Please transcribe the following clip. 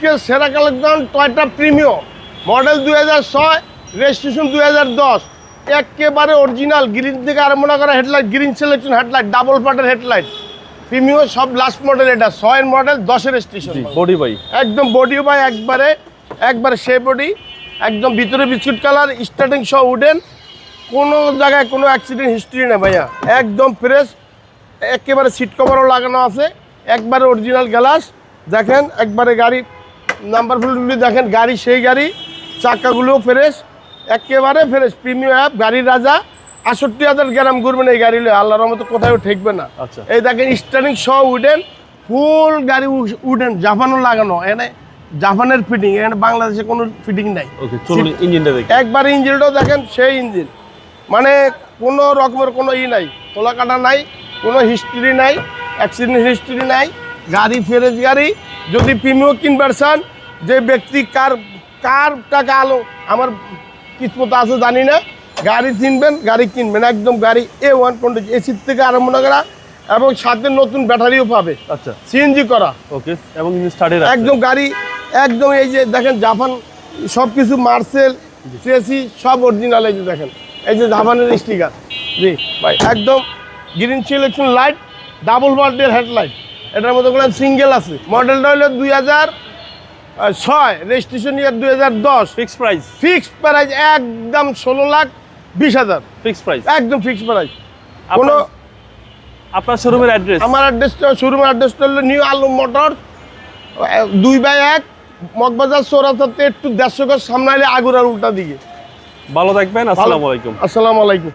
আজকে সেরা collection Toyota Premio model 2006 registration 2010 একেবারে অরিজিনাল গ্রিন থেকে আরম্ভ করা headlight green selection headlight double পার্টের হেডলাইট প্রিমিও সব লাস্ট মডেল এটা 6 এর মডেল 10 এর রেজিস্ট্রেশন বডি ভাই একদম বডি ভাই একবারে সে বডি একদম ভিতরে বিস্কুট কালার স্টার্টিং সহ উডেন কোনো জায়গায় কোনো অ্যাক্সিডেন্ট হিস্ট্রি নেই ভাইয়া একদম ফ্রেশ একেবারে সিট কভারও লাগানো আছে একবারে অরিজিনাল গ্লাস দেখেন একবারে গাড়ি নাম্বার প্লেটগুলি দেখেন গাড়ি সেই গাড়ি চাকাগুলোও ফ্রেশ একেবারে ফ্রেশ প্রিমিয়াম অ্যাপ গাড়ির রাজা ৬৮,০০০ গ্রাম ঘুরবেন এই গাড়ি আল্লাহর মতো কোথাও ঠেকবে না। আচ্ছা এই দেখেন স্টার্টিং সহ উডেন ফুল গাড়ি উডেন জাপানও লাগানো এখানে জাপানের ফিটিং এখানে বাংলাদেশে কোনো ফিটিং নাই। ওকে চলুন ইঞ্জিনটা দেখি একবার ইঞ্জিনটাও দেখেন সেই ইঞ্জিন মানে কোনো রকমের কোনো নাই তোলা কাটা নাই কোনো হিস্ট্রি নাই অ্যাক্সিডেন্ট হিস্ট্রি নাই গাড়ি ফ্রেশ গাড়ি যদি প্রিমিয়াম কিনবার চান যে ব্যক্তি কার টাকা আলো আমার কিসমত আছে জানি না গাড়ি কিনবেন গাড়ি কিনবেন একদম গাড়ি A1 কন্ডিশন এসির থেকে আরম্ভ করা এবং সাথে নতুন ব্যাটারিও পাবে। আচ্ছা সিএনজি করা ওকে এবং ইঞ্জিন স্টার্টের একদম গাড়ি একদম এই যে দেখেন জাপান সব কিছু মার্সেল চেসি সব অরিজিনাল এই যে দেখেন এই যে জাপানের স্টিকার জি ভাই একদম গ্রিন সিলেকশন লাইট ডাবল বাল্টের হেডলাইট এটার মধ্যে কোনো সিঙ্গেল আছে মডেলটা হলো 2006 রেজিস্ট্রেশন ইয়ার 2010 ফিক্সড প্রাইস একদম 16,20,000 ফিক্সড প্রাইস একদম ফিক্সড প্রাইস কোনো আপনার শোরুমের অ্যাড্রেস আমার অ্যাড্রেসটা শোরুমের অ্যাড্রেসটা হলো নিউ আলম মোটর 2/1 মগবাজার চৌরাস্তাতে একটু 150 গজ সামনে এলে আগুরার উল্টা দিকে। ভালো থাকবেন আসসালামু আলাইকুম। আসসালামু আলাইকুম।